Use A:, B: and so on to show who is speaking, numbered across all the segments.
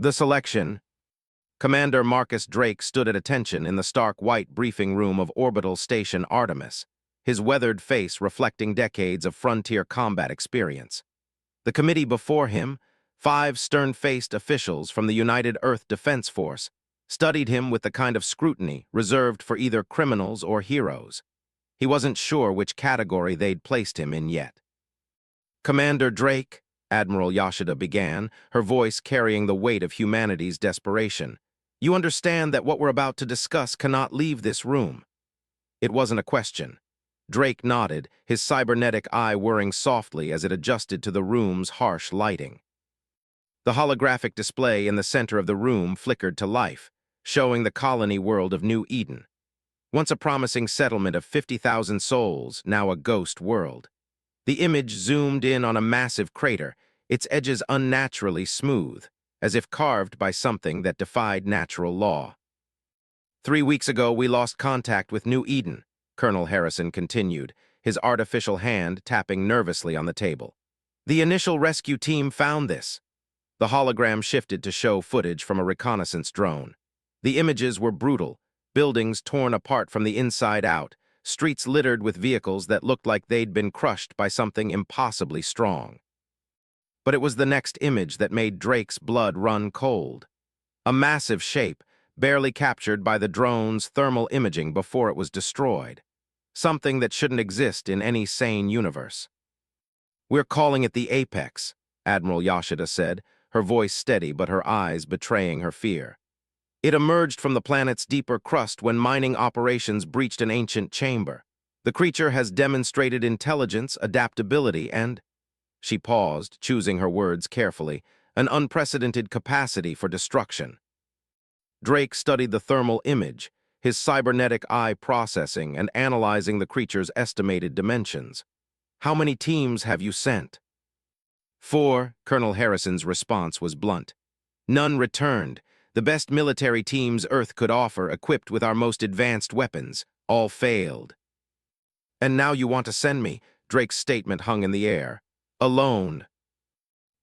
A: The selection. Commander Marcus Drake stood at attention in the stark white briefing room of Orbital Station Artemis, his weathered face reflecting decades of frontier combat experience. The committee before him, 5 stern-faced officials from the United Earth Defense Force, studied him with the kind of scrutiny reserved for either criminals or heroes. He wasn't sure which category they'd placed him in yet. "Commander Drake," Admiral Yashida began, her voice carrying the weight of humanity's desperation, "you understand that what we're about to discuss cannot leave this room." It wasn't a question. Drake nodded, his cybernetic eye whirring softly as it adjusted to the room's harsh lighting. The holographic display in the center of the room flickered to life, showing the colony world of New Eden. Once a promising settlement of 50,000 souls, now a ghost world. The image zoomed in on a massive crater, its edges unnaturally smooth, as if carved by something that defied natural law. "3 weeks ago, we lost contact with New Eden," Colonel Harrison continued, his artificial hand tapping nervously on the table. "The initial rescue team found this." The hologram shifted to show footage from a reconnaissance drone. The images were brutal, buildings torn apart from the inside out, streets littered with vehicles that looked like they'd been crushed by something impossibly strong. But it was the next image that made Drake's blood run cold. A massive shape, barely captured by the drone's thermal imaging before it was destroyed. Something that shouldn't exist in any sane universe. "We're calling it the Apex," Admiral Yashida said, her voice steady but her eyes betraying her fear. "It emerged from the planet's deeper crust when mining operations breached an ancient chamber. The creature has demonstrated intelligence, adaptability, and—" She paused, choosing her words carefully, "an unprecedented capacity for destruction." Drake studied the thermal image, his cybernetic eye processing and analyzing the creature's estimated dimensions. "How many teams have you sent?" "4, Colonel Harrison's response was blunt. "None returned. The best military teams Earth could offer, equipped with our most advanced weapons, all failed." "And now you want to send me?" Drake's statement hung in the air. "Alone."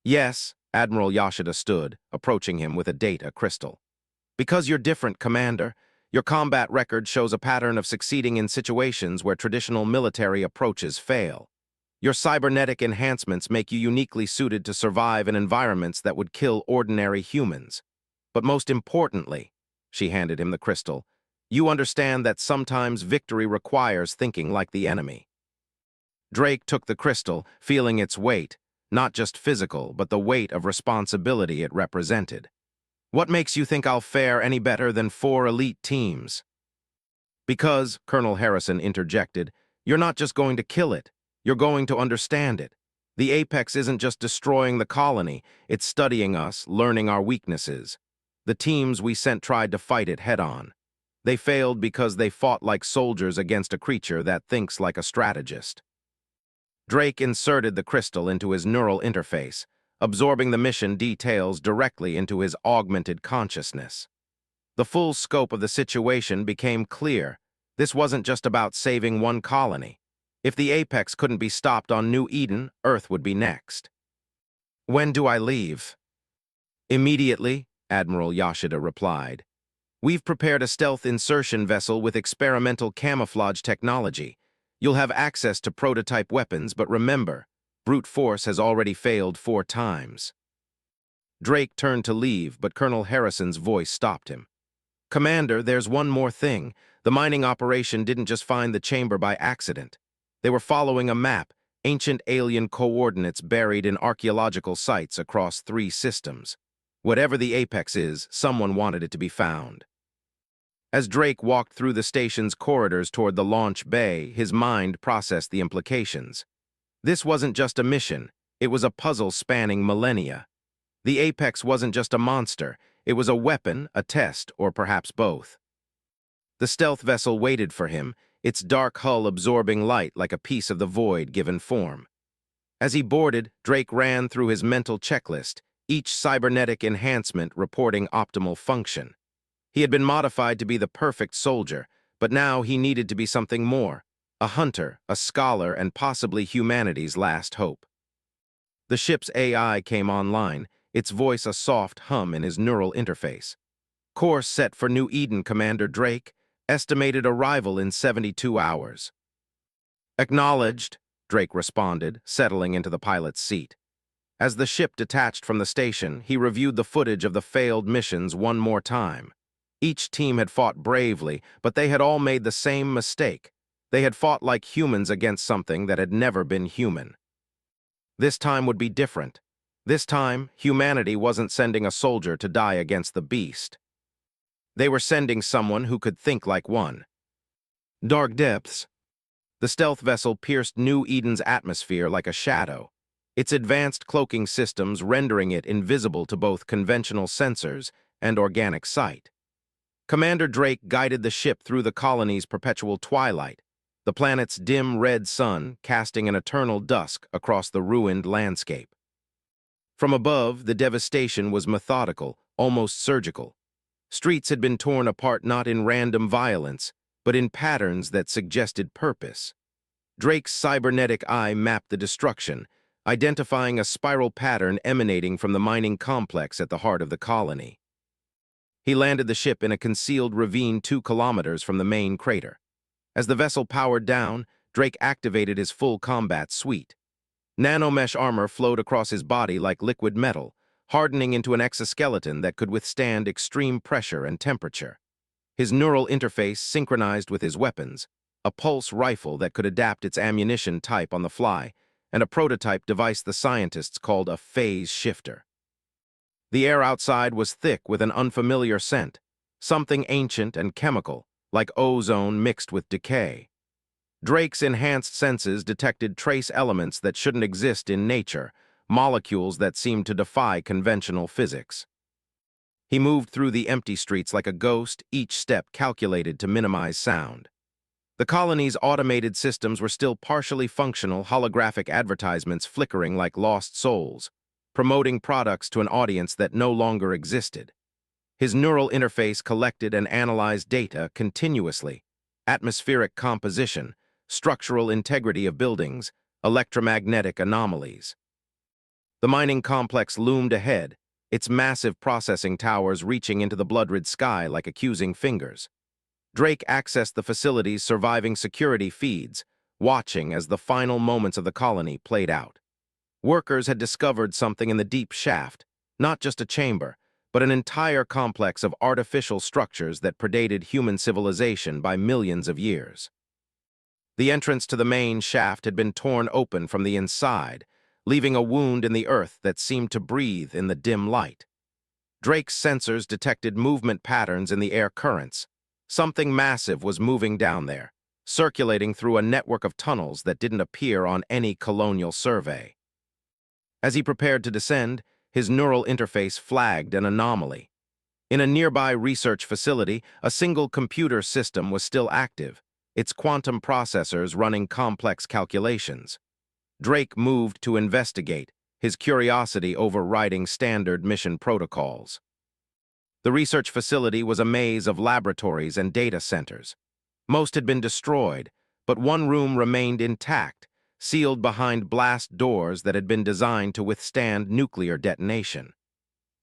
A: "Yes," Admiral Yashida stood, approaching him with a data crystal. "Because you're different, Commander. Your combat record shows a pattern of succeeding in situations where traditional military approaches fail. Your cybernetic enhancements make you uniquely suited to survive in environments that would kill ordinary humans. But most importantly," she handed him the crystal, "you understand that sometimes victory requires thinking like the enemy." Drake took the crystal, feeling its weight, not just physical, but the weight of responsibility it represented. "What makes you think I'll fare any better than 4 elite teams?" "Because," Colonel Harrison interjected, "you're not just going to kill it, you're going to understand it. The Apex isn't just destroying the colony, it's studying us, learning our weaknesses. The teams we sent tried to fight it head-on. They failed because they fought like soldiers against a creature that thinks like a strategist." Drake inserted the crystal into his neural interface, absorbing the mission details directly into his augmented consciousness. The full scope of the situation became clear. This wasn't just about saving one colony. If the Apex couldn't be stopped on New Eden, Earth would be next. "When do I leave?" "Immediately," Admiral Yashida replied. "We've prepared a stealth insertion vessel with experimental camouflage technology. You'll have access to prototype weapons, but remember, brute force has already failed 4 times. Drake turned to leave, but Colonel Harrison's voice stopped him. "Commander, there's one more thing. The mining operation didn't just find the chamber by accident. They were following a map, ancient alien coordinates buried in archaeological sites across 3 systems. Whatever the Apex is, someone wanted it to be found." As Drake walked through the station's corridors toward the launch bay, his mind processed the implications. This wasn't just a mission, it was a puzzle spanning millennia. The Apex wasn't just a monster, it was a weapon, a test, or perhaps both. The stealth vessel waited for him, its dark hull absorbing light like a piece of the void given form. As he boarded, Drake ran through his mental checklist, each cybernetic enhancement reporting optimal function. He had been modified to be the perfect soldier, but now he needed to be something more, a hunter, a scholar, and possibly humanity's last hope. The ship's AI came online, its voice a soft hum in his neural interface. Course set for New Eden, Commander Drake. Estimated arrival in 72 hours. Acknowledged, Drake responded, settling into the pilot's seat. As the ship detached from the station, he reviewed the footage of the failed missions one more time. Each team had fought bravely, but they had all made the same mistake. They had fought like humans against something that had never been human. This time would be different. This time, humanity wasn't sending a soldier to die against the beast. They were sending someone who could think like one. Dark depths. The stealth vessel pierced New Eden's atmosphere like a shadow, its advanced cloaking systems rendering it invisible to both conventional sensors and organic sight. Commander Drake guided the ship through the colony's perpetual twilight, the planet's dim red sun casting an eternal dusk across the ruined landscape. From above, the devastation was methodical, almost surgical. Streets had been torn apart not in random violence, but in patterns that suggested purpose. Drake's cybernetic eye mapped the destruction, identifying a spiral pattern emanating from the mining complex at the heart of the colony. He landed the ship in a concealed ravine 2 kilometers from the main crater. As the vessel powered down, Drake activated his full combat suite. Nanomesh armor flowed across his body like liquid metal, hardening into an exoskeleton that could withstand extreme pressure and temperature. His neural interface synchronized with his weapons, a pulse rifle that could adapt its ammunition type on the fly, and a prototype device the scientists called a phase shifter. The air outside was thick with an unfamiliar scent, something ancient and chemical, like ozone mixed with decay. Drake's enhanced senses detected trace elements that shouldn't exist in nature, molecules that seemed to defy conventional physics. He moved through the empty streets like a ghost, each step calculated to minimize sound. The colony's automated systems were still partially functional, holographic advertisements flickering like lost souls, promoting products to an audience that no longer existed. His neural interface collected and analyzed data continuously: atmospheric composition, structural integrity of buildings, electromagnetic anomalies. The mining complex loomed ahead, its massive processing towers reaching into the blood-red sky like accusing fingers. Drake accessed the facility's surviving security feeds, watching as the final moments of the colony played out. Workers had discovered something in the deep shaft, not just a chamber, but an entire complex of artificial structures that predated human civilization by millions of years. The entrance to the main shaft had been torn open from the inside, leaving a wound in the earth that seemed to breathe in the dim light. Drake's sensors detected movement patterns in the air currents. Something massive was moving down there, circulating through a network of tunnels that didn't appear on any colonial survey. As he prepared to descend, his neural interface flagged an anomaly. In a nearby research facility, a single computer system was still active, its quantum processors running complex calculations. Drake moved to investigate, his curiosity overriding standard mission protocols. The research facility was a maze of laboratories and data centers. Most had been destroyed, but one room remained intact, sealed behind blast doors that had been designed to withstand nuclear detonation.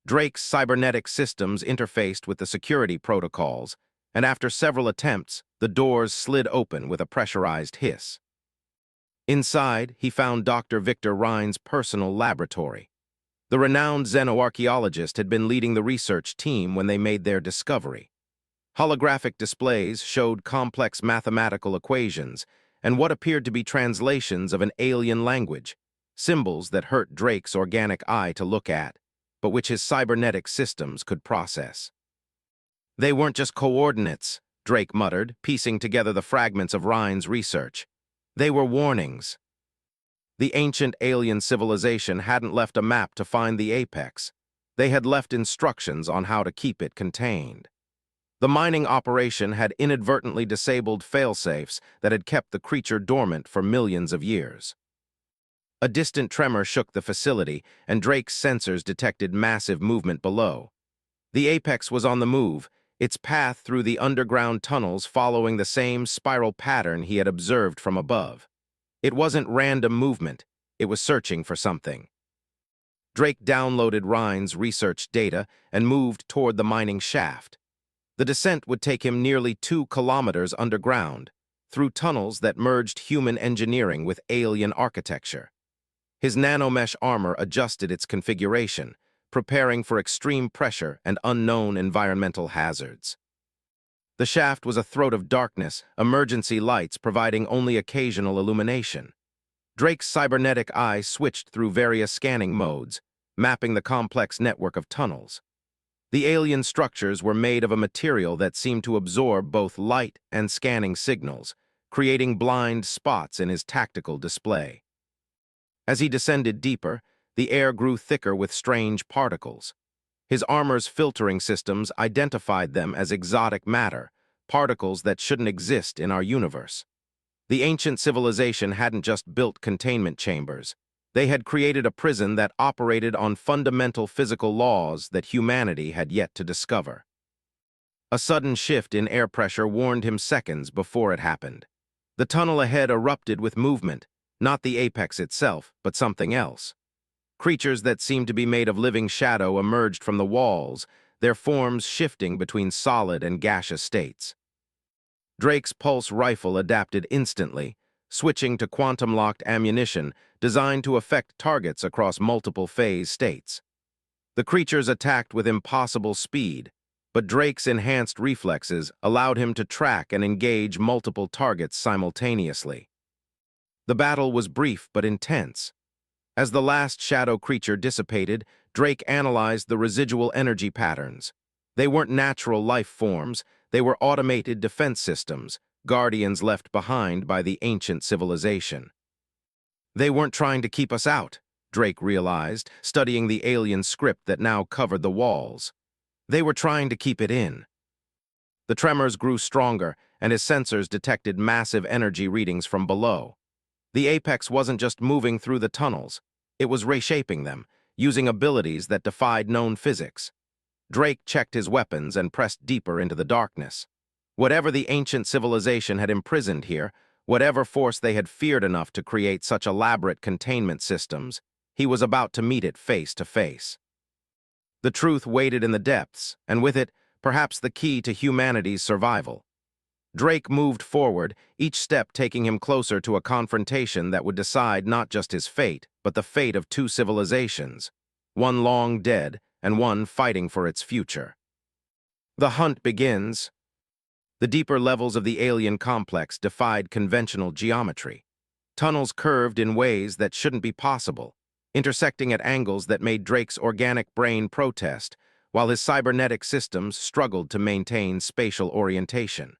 A: Drake's cybernetic systems interfaced with the security protocols, and after several attempts, the doors slid open with a pressurized hiss. Inside, he found Dr. Victor Rhine's personal laboratory. The renowned xenoarchaeologist had been leading the research team when they made their discovery. Holographic displays showed complex mathematical equations and what appeared to be translations of an alien language, symbols that hurt Drake's organic eye to look at, but which his cybernetic systems could process. They weren't just coordinates, Drake muttered, piecing together the fragments of Rhine's research. They were warnings. The ancient alien civilization hadn't left a map to find the apex. They had left instructions on how to keep it contained. The mining operation had inadvertently disabled failsafes that had kept the creature dormant for millions of years. A distant tremor shook the facility, and Drake's sensors detected massive movement below. The apex was on the move, its path through the underground tunnels following the same spiral pattern he had observed from above. It wasn't random movement, it was searching for something. Drake downloaded Rhine's research data and moved toward the mining shaft. The descent would take him nearly 2 kilometers underground, through tunnels that merged human engineering with alien architecture. His nanomesh armor adjusted its configuration, preparing for extreme pressure and unknown environmental hazards. The shaft was a throat of darkness, emergency lights providing only occasional illumination. Drake's cybernetic eye switched through various scanning modes, mapping the complex network of tunnels. The alien structures were made of a material that seemed to absorb both light and scanning signals, creating blind spots in his tactical display. As he descended deeper, the air grew thicker with strange particles. His armor's filtering systems identified them as exotic matter, particles that shouldn't exist in our universe. The ancient civilization hadn't just built containment chambers. They had created a prison that operated on fundamental physical laws that humanity had yet to discover. A sudden shift in air pressure warned him seconds before it happened. The tunnel ahead erupted with movement, not the apex itself, but something else. Creatures that seemed to be made of living shadow emerged from the walls, their forms shifting between solid and gaseous states. Drake's pulse rifle adapted instantly, switching to quantum-locked ammunition designed to affect targets across multiple phase states. The creatures attacked with impossible speed, but Drake's enhanced reflexes allowed him to track and engage multiple targets simultaneously. The battle was brief but intense. As the last shadow creature dissipated, Drake analyzed the residual energy patterns. They weren't natural life forms, they were automated defense systems, guardians left behind by the ancient civilization. They weren't trying to keep us out, Drake realized, studying the alien script that now covered the walls. They were trying to keep it in. The tremors grew stronger, and his sensors detected massive energy readings from below. The apex wasn't just moving through the tunnels, it was reshaping them, using abilities that defied known physics. Drake checked his weapons and pressed deeper into the darkness. Whatever the ancient civilization had imprisoned here, whatever force they had feared enough to create such elaborate containment systems, he was about to meet it face to face. The truth waited in the depths, and with it, perhaps the key to humanity's survival. Drake moved forward, each step taking him closer to a confrontation that would decide not just his fate, but the fate of 2 civilizations, one long dead and one fighting for its future. The hunt begins. The deeper levels of the alien complex defied conventional geometry. Tunnels curved in ways that shouldn't be possible, intersecting at angles that made Drake's organic brain protest, while his cybernetic systems struggled to maintain spatial orientation.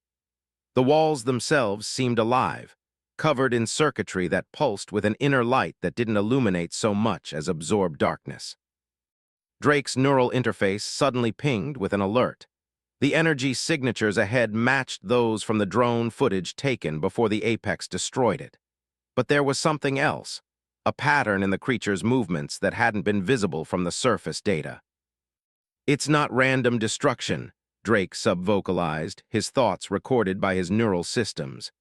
A: The walls themselves seemed alive, covered in circuitry that pulsed with an inner light that didn't illuminate so much as absorb darkness. Drake's neural interface suddenly pinged with an alert. The energy signatures ahead matched those from the drone footage taken before the apex destroyed it. But there was something else, a pattern in the creature's movements that hadn't been visible from the surface data. "It's not random destruction," Drake subvocalized, his thoughts recorded by his neural systems.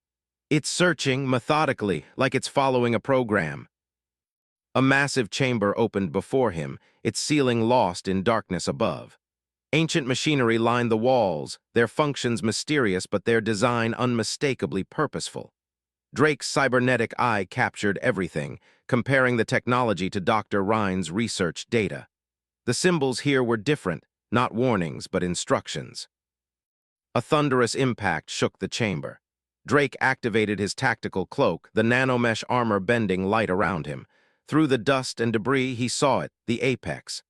A: "It's searching methodically, like it's following a program." A massive chamber opened before him, its ceiling lost in darkness above. Ancient machinery lined the walls, their functions mysterious but their design unmistakably purposeful. Drake's cybernetic eye captured everything, comparing the technology to Dr. Rhine's research data. The symbols here were different, not warnings but instructions. A thunderous impact shook the chamber. Drake activated his tactical cloak, the nanomesh armor bending light around him. Through the dust and debris, he saw it, the apex.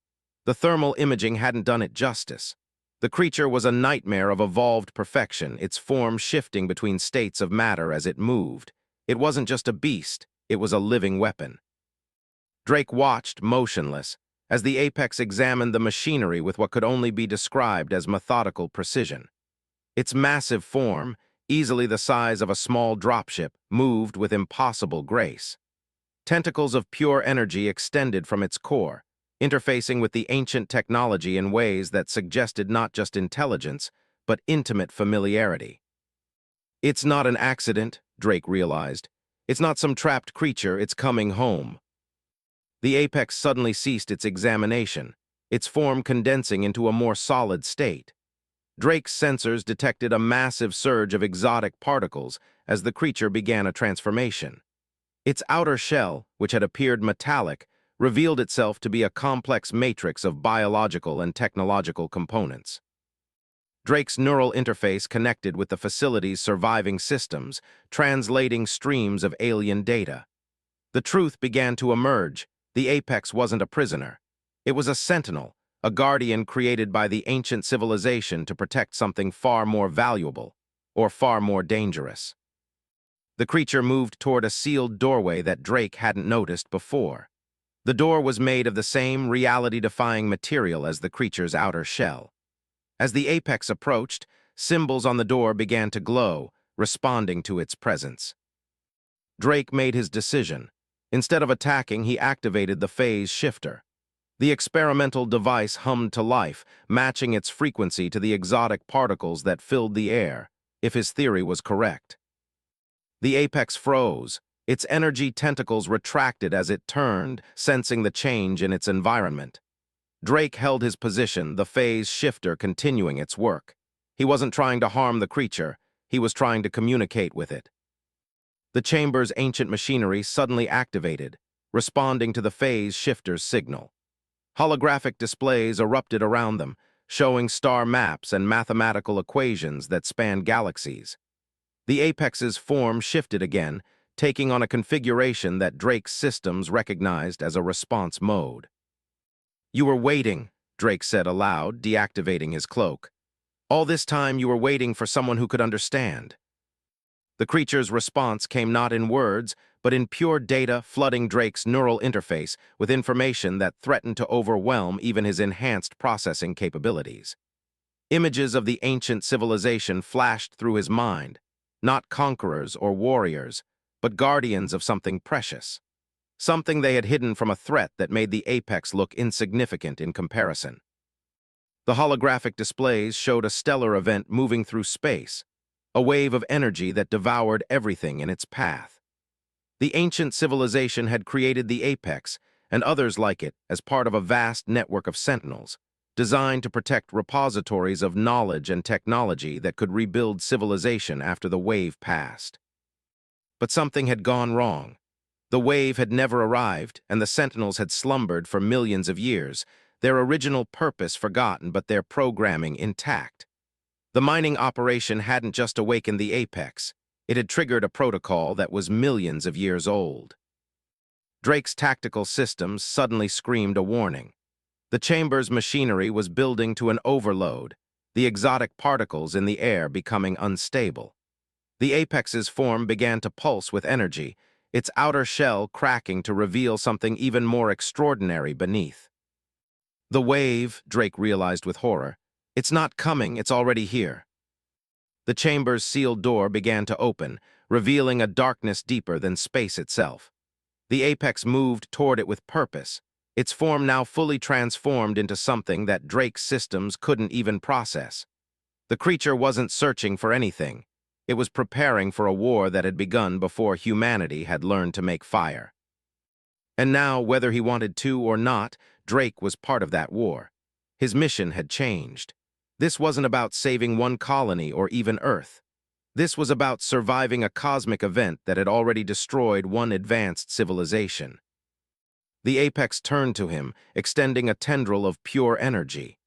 A: The thermal imaging hadn't done it justice. The creature was a nightmare of evolved perfection, its form shifting between states of matter as it moved. It wasn't just a beast, it was a living weapon. Drake watched, motionless, as the apex examined the machinery with what could only be described as methodical precision. Its massive form, easily the size of a small dropship, moved with impossible grace. Tentacles of pure energy extended from its core, interfacing with the ancient technology in ways that suggested not just intelligence, but intimate familiarity. "It's not an accident," Drake realized. "It's not some trapped creature, it's coming home." The apex suddenly ceased its examination, its form condensing into a more solid state. Drake's sensors detected a massive surge of exotic particles as the creature began a transformation. Its outer shell, which had appeared metallic, revealed itself to be a complex matrix of biological and technological components. Drake's neural interface connected with the facility's surviving systems, translating streams of alien data. The truth began to emerge. The apex wasn't a prisoner. It was a sentinel, a guardian created by the ancient civilization to protect something far more valuable, or far more dangerous. The creature moved toward a sealed doorway that Drake hadn't noticed before. The door was made of the same reality-defying material as the creature's outer shell. As the apex approached, symbols on the door began to glow, responding to its presence. Drake made his decision. Instead of attacking, he activated the phase shifter. The experimental device hummed to life, matching its frequency to the exotic particles that filled the air, if his theory was correct. The apex froze. Its energy tentacles retracted as it turned, sensing the change in its environment. Drake held his position, the phase shifter continuing its work. He wasn't trying to harm the creature, he was trying to communicate with it. The chamber's ancient machinery suddenly activated, responding to the phase shifter's signal. Holographic displays erupted around them, showing star maps and mathematical equations that spanned galaxies. The apex's form shifted again, taking on a configuration that Drake's systems recognized as a response mode. "You were waiting," Drake said aloud, deactivating his cloak. "All this time you were waiting for someone who could understand." The creature's response came not in words, but in pure data, flooding Drake's neural interface with information that threatened to overwhelm even his enhanced processing capabilities. Images of the ancient civilization flashed through his mind, not conquerors or warriors, but guardians of something precious. Something they had hidden from a threat that made the apex look insignificant in comparison. The holographic displays showed a stellar event moving through space, a wave of energy that devoured everything in its path. The ancient civilization had created the apex and others like it as part of a vast network of sentinels, designed to protect repositories of knowledge and technology that could rebuild civilization after the wave passed. But something had gone wrong. The wave had never arrived, and the sentinels had slumbered for millions of years, their original purpose forgotten but their programming intact. The mining operation hadn't just awakened the apex, it had triggered a protocol that was millions of years old. Drake's tactical systems suddenly screamed a warning. The chamber's machinery was building to an overload, the exotic particles in the air becoming unstable. The apex's form began to pulse with energy, its outer shell cracking to reveal something even more extraordinary beneath. "The wave," Drake realized with horror. "It's not coming, it's already here." The chamber's sealed door began to open, revealing a darkness deeper than space itself. The apex moved toward it with purpose, its form now fully transformed into something that Drake's systems couldn't even process. The creature wasn't searching for anything. It was preparing for a war that had begun before humanity had learned to make fire. And now, whether he wanted to or not, Drake was part of that war. His mission had changed. This wasn't about saving one colony or even Earth. This was about surviving a cosmic event that had already destroyed one advanced civilization. The apex turned to him, extending a tendril of pure energy.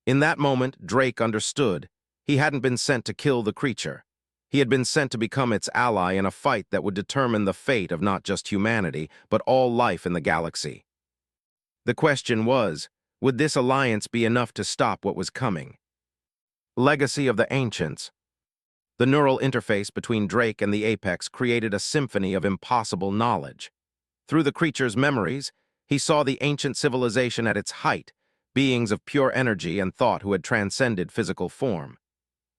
A: In that moment, Drake understood. He hadn't been sent to kill the creature. He had been sent to become its ally in a fight that would determine the fate of not just humanity, but all life in the galaxy. The question was, would this alliance be enough to stop what was coming? Legacy of the Ancients. The neural interface between Drake and the apex created a symphony of impossible knowledge. Through the creature's memories, he saw the ancient civilization at its height, beings of pure energy and thought who had transcended physical form.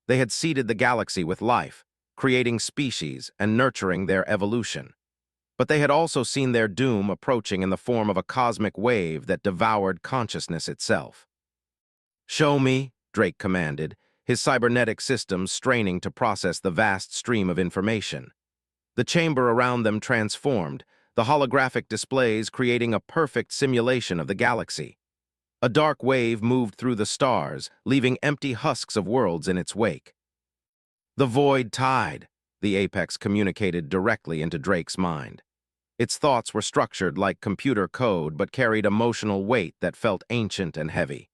A: They had seeded the galaxy with life, creating species and nurturing their evolution. But they had also seen their doom approaching in the form of a cosmic wave that devoured consciousness itself. "Show me," Drake commanded, his cybernetic systems straining to process the vast stream of information. The chamber around them transformed, the holographic displays creating a perfect simulation of the galaxy. A dark wave moved through the stars, leaving empty husks of worlds in its wake. The void tide, the apex communicated directly into Drake's mind. Its thoughts were structured like computer code but carried emotional weight that felt ancient and heavy.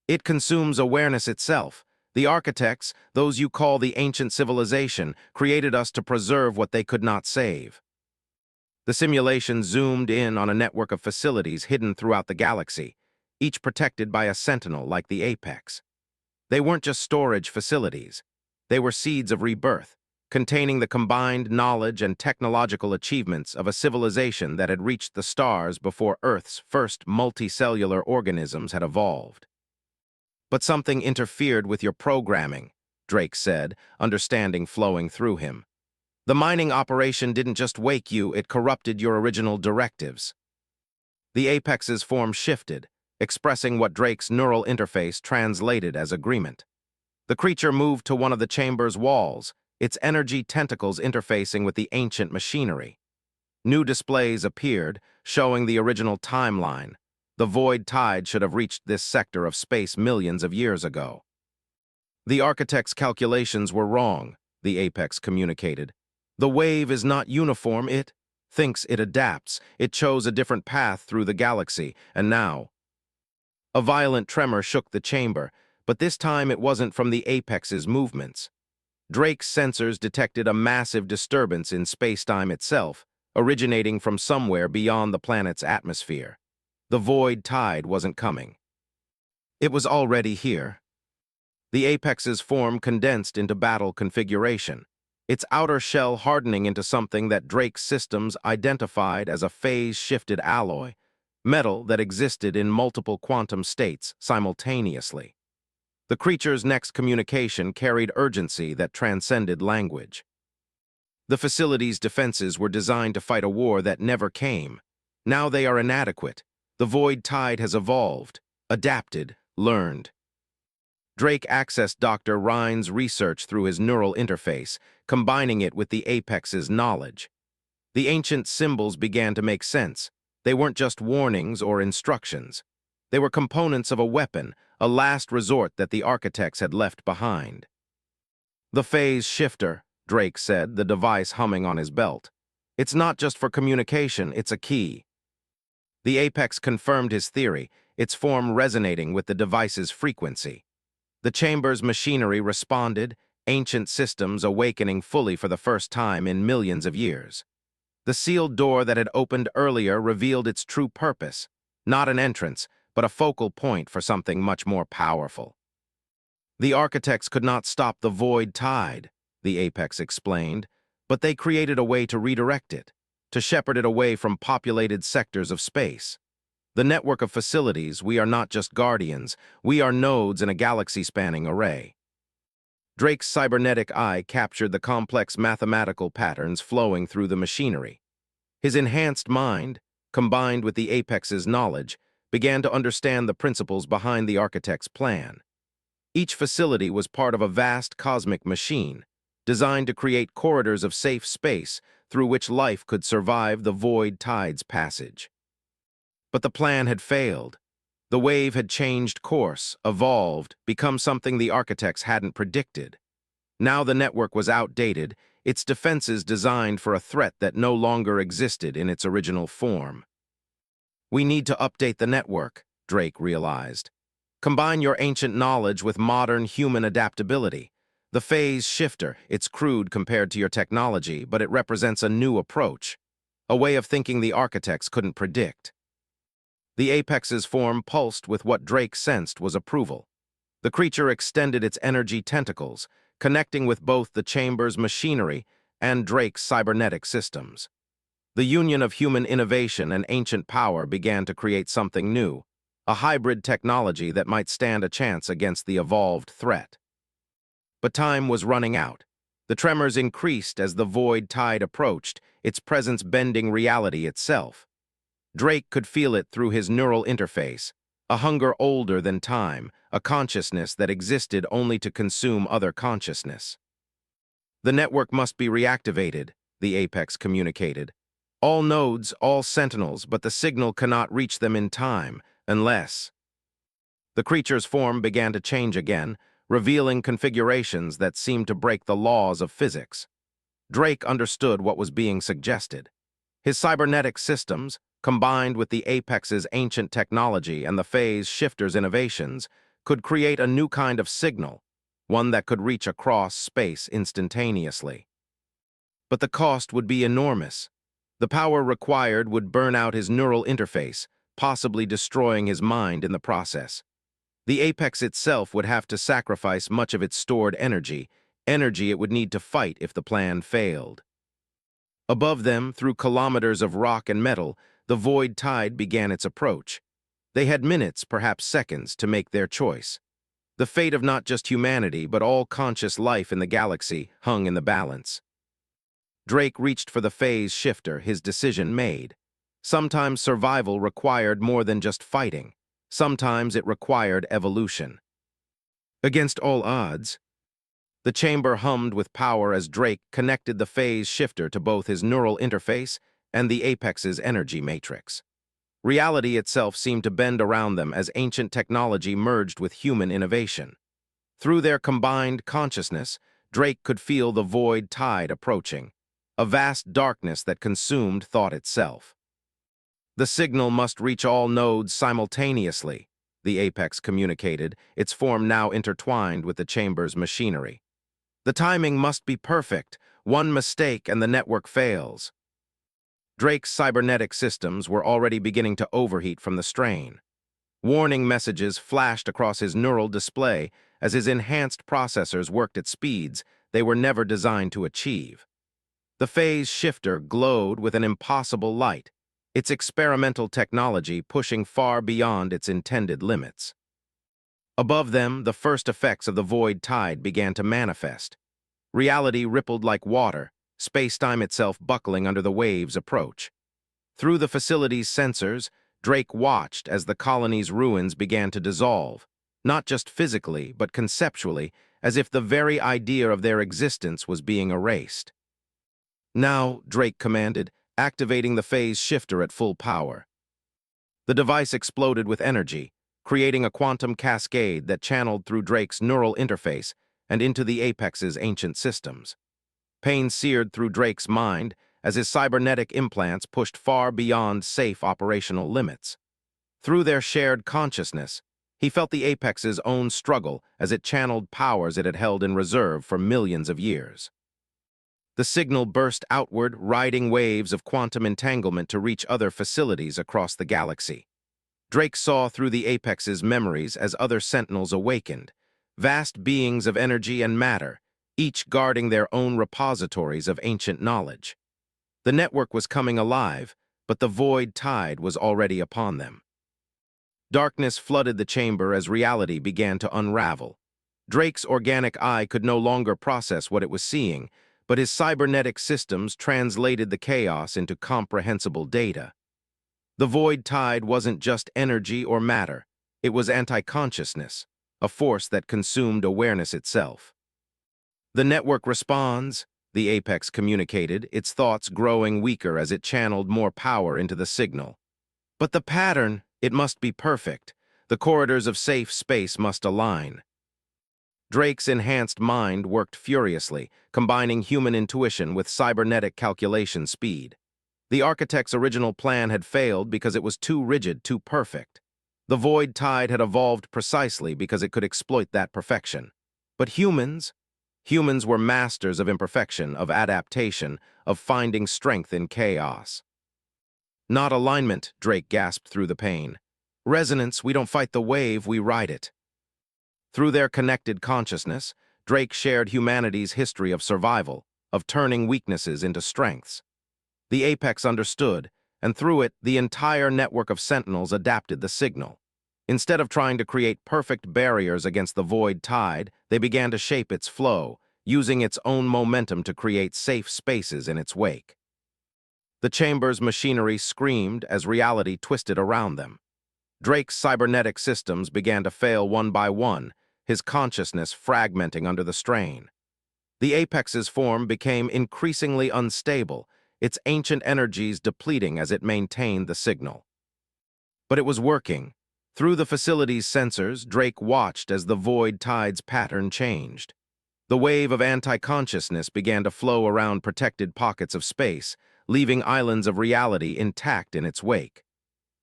A: It consumes awareness itself. The architects, those you call the ancient civilization, created us to preserve what they could not save. The simulation zoomed in on a network of facilities hidden throughout the galaxy, each protected by a sentinel like the apex. They weren't just storage facilities. They were seeds of rebirth, containing the combined knowledge and technological achievements of a civilization that had reached the stars before Earth's first multicellular organisms had evolved. But something interfered with your programming, Drake said, understanding flowing through him. The mining operation didn't just wake you, it corrupted your original directives. The apex's form shifted, expressing what Drake's neural interface translated as agreement. The creature moved to one of the chamber's walls, its energy tentacles interfacing with the ancient machinery. New displays appeared, showing the original timeline. The void tide should have reached this sector of space millions of years ago. The architect's calculations were wrong, the apex communicated. The wave is not uniform, it thinks it adapts. It chose a different path through the galaxy, and now. A violent tremor shook the chamber, but this time it wasn't from the apex's movements. Drake's sensors detected a massive disturbance in space-time itself, originating from somewhere beyond the planet's atmosphere. The void tide wasn't coming. It was already here. The apex's form condensed into battle configuration, its outer shell hardening into something that Drake's systems identified as a phase-shifted alloy, metal that existed in multiple quantum states simultaneously. The creature's next communication carried urgency that transcended language. The facility's defenses were designed to fight a war that never came. Now they are inadequate. The void tide has evolved, adapted, learned. Drake accessed Dr. Rhine's research through his neural interface, combining it with the apex's knowledge. The ancient symbols began to make sense. They weren't just warnings or instructions. They were components of a weapon, a last resort that the architects had left behind. The phase shifter, Drake said, the device humming on his belt. It's not just for communication, it's a key. The apex confirmed his theory, its form resonating with the device's frequency. The chamber's machinery responded, ancient systems awakening fully for the first time in millions of years. The sealed door that had opened earlier revealed its true purpose, not an entrance, but a focal point for something much more powerful. The architects could not stop the void tide, the apex explained, but they created a way to redirect it, to shepherd it away from populated sectors of space. The network of facilities, we are not just guardians, we are nodes in a galaxy-spanning array. Drake's cybernetic eye captured the complex mathematical patterns flowing through the machinery. His enhanced mind, combined with the apex's knowledge, began to understand the principles behind the architect's plan. Each facility was part of a vast cosmic machine, designed to create corridors of safe space through which life could survive the void tide's passage. But the plan had failed. The wave had changed course, evolved, become something the architects hadn't predicted. Now the network was outdated, its defenses designed for a threat that no longer existed in its original form. We need to update the network, Drake realized. Combine your ancient knowledge with modern human adaptability. The phase shifter, it's crude compared to your technology, but it represents a new approach, a way of thinking the architects couldn't predict. The apex's form pulsed with what Drake sensed was approval. The creature extended its energy tentacles, connecting with both the chamber's machinery and Drake's cybernetic systems. The union of human innovation and ancient power began to create something new, a hybrid technology that might stand a chance against the evolved threat. But time was running out. The tremors increased as the void tide approached, its presence bending reality itself. Drake could feel it through his neural interface, a hunger older than time, a consciousness that existed only to consume other consciousness. The network must be reactivated, the apex communicated. All nodes, all sentinels, but the signal cannot reach them in time, unless... The creature's form began to change again, revealing configurations that seemed to break the laws of physics. Drake understood what was being suggested. His cybernetic systems, combined with the Apex's ancient technology and the phase shifter's innovations, could create a new kind of signal, one that could reach across space instantaneously. But the cost would be enormous. The power required would burn out his neural interface, possibly destroying his mind in the process. The Apex itself would have to sacrifice much of its stored energy it would need to fight if the plan failed. Above them, through kilometers of rock and metal, the void tide began its approach. They had minutes, perhaps seconds, to make their choice. The fate of not just humanity, but all conscious life in the galaxy, hung in the balance. Drake reached for the phase shifter, his decision made. Sometimes survival required more than just fighting. Sometimes it required evolution. Against all odds, the chamber hummed with power as Drake connected the phase shifter to both his neural interface and the Apex's energy matrix. Reality itself seemed to bend around them as ancient technology merged with human innovation. Through their combined consciousness, Drake could feel the void tide approaching, a vast darkness that consumed thought itself. The signal must reach all nodes simultaneously, the Apex communicated, its form now intertwined with the chamber's machinery. The timing must be perfect. One mistake and the network fails. Drake's cybernetic systems were already beginning to overheat from the strain. Warning messages flashed across his neural display as his enhanced processors worked at speeds they were never designed to achieve. The phase shifter glowed with an impossible light, its experimental technology pushing far beyond its intended limits. Above them, the first effects of the void tide began to manifest. Reality rippled like water, space-time itself buckling under the wave's approach. Through the facility's sensors, Drake watched as the colony's ruins began to dissolve, not just physically, but conceptually, as if the very idea of their existence was being erased. Now, Drake commanded, activating the phase shifter at full power. The device exploded with energy, creating a quantum cascade that channeled through Drake's neural interface and into the Apex's ancient systems. Pain seared through Drake's mind as his cybernetic implants pushed far beyond safe operational limits. Through their shared consciousness, he felt the Apex's own struggle as it channeled powers it had held in reserve for millions of years. The signal burst outward, riding waves of quantum entanglement to reach other facilities across the galaxy. Drake saw through the Apex's memories as other sentinels awakened, vast beings of energy and matter, each guarding their own repositories of ancient knowledge. The network was coming alive, but the void tide was already upon them. Darkness flooded the chamber as reality began to unravel. Drake's organic eye could no longer process what it was seeing, but his cybernetic systems translated the chaos into comprehensible data. The void tide wasn't just energy or matter, it was anti-consciousness, a force that consumed awareness itself. The network responds, the Apex communicated, its thoughts growing weaker as it channeled more power into the signal. But the pattern, it must be perfect. The corridors of safe space must align. Drake's enhanced mind worked furiously, combining human intuition with cybernetic calculation speed. The architect's original plan had failed because it was too rigid, too perfect. The void tide had evolved precisely because it could exploit that perfection. But humans were masters of imperfection, of adaptation, of finding strength in chaos. Not alignment, Drake gasped through the pain. Resonance, we don't fight the wave, we ride it. Through their connected consciousness, Drake shared humanity's history of survival, of turning weaknesses into strengths. The Apex understood, and through it, the entire network of sentinels adapted the signal. Instead of trying to create perfect barriers against the void tide, they began to shape its flow, using its own momentum to create safe spaces in its wake. The chamber's machinery screamed as reality twisted around them. Drake's cybernetic systems began to fail one by one, his consciousness fragmenting under the strain. The Apex's form became increasingly unstable, its ancient energies depleting as it maintained the signal. But it was working. Through the facility's sensors, Drake watched as the void tide's pattern changed. The wave of anti-consciousness began to flow around protected pockets of space, leaving islands of reality intact in its wake.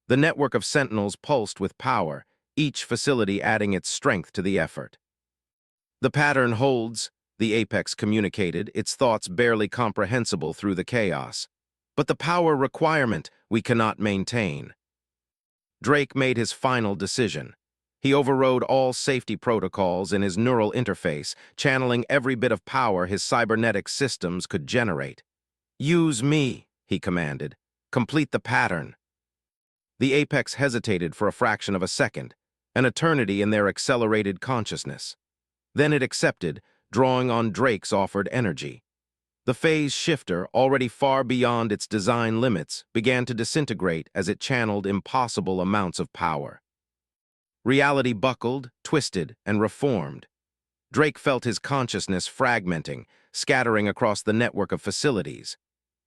A: The network of sentinels pulsed with power, each facility adding its strength to the effort. "The pattern holds," the apex communicated, its thoughts barely comprehensible through the chaos. "But the power requirement we cannot maintain." Drake made his final decision. He overrode all safety protocols in his neural interface, channeling every bit of power his cybernetic systems could generate. "Use me," he commanded. "Complete the pattern." The apex hesitated for a fraction of a second, an eternity in their accelerated consciousness. Then it accepted, drawing on Drake's offered energy. The phase shifter, already far beyond its design limits, began to disintegrate as it channeled impossible amounts of power. Reality buckled, twisted, and reformed. Drake felt his consciousness fragmenting, scattering across the network of facilities.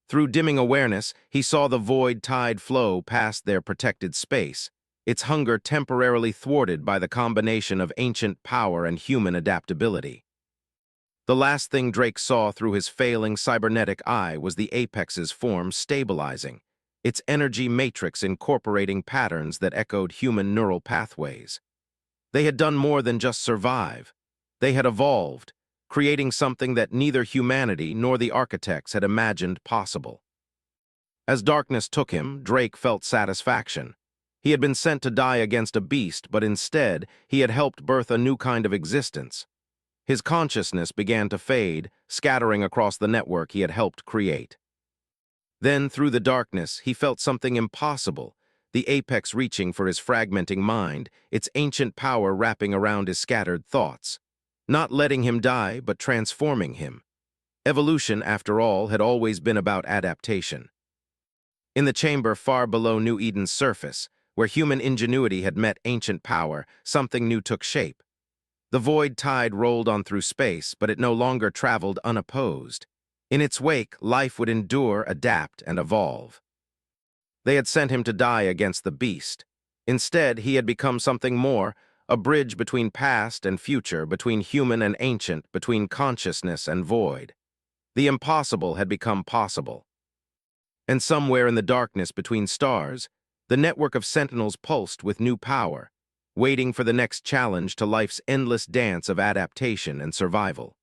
A: Through dimming awareness, he saw the void tide flow past their protected space, its hunger temporarily thwarted by the combination of ancient power and human adaptability. The last thing Drake saw through his failing cybernetic eye was the apex's form stabilizing, its energy matrix incorporating patterns that echoed human neural pathways. They had done more than just survive. They had evolved, creating something that neither humanity nor the architects had imagined possible. As darkness took him, Drake felt satisfaction. He had been sent to die against a beast, but instead, he had helped birth a new kind of existence. His consciousness began to fade, scattering across the network he had helped create. Then, through the darkness, he felt something impossible, the apex reaching for his fragmenting mind, its ancient power wrapping around his scattered thoughts. Not letting him die, but transforming him. Evolution, after all, had always been about adaptation. In the chamber far below New Eden's surface, where human ingenuity had met ancient power, something new took shape. The void tide rolled on through space, but it no longer traveled unopposed. In its wake, life would endure, adapt, and evolve. They had sent him to die against the beast. Instead, he had become something more, a bridge between past and future, between human and ancient, between consciousness and void. The impossible had become possible. And somewhere in the darkness between stars, the network of sentinels pulsed with new power, waiting for the next challenge to life's endless dance of adaptation and survival.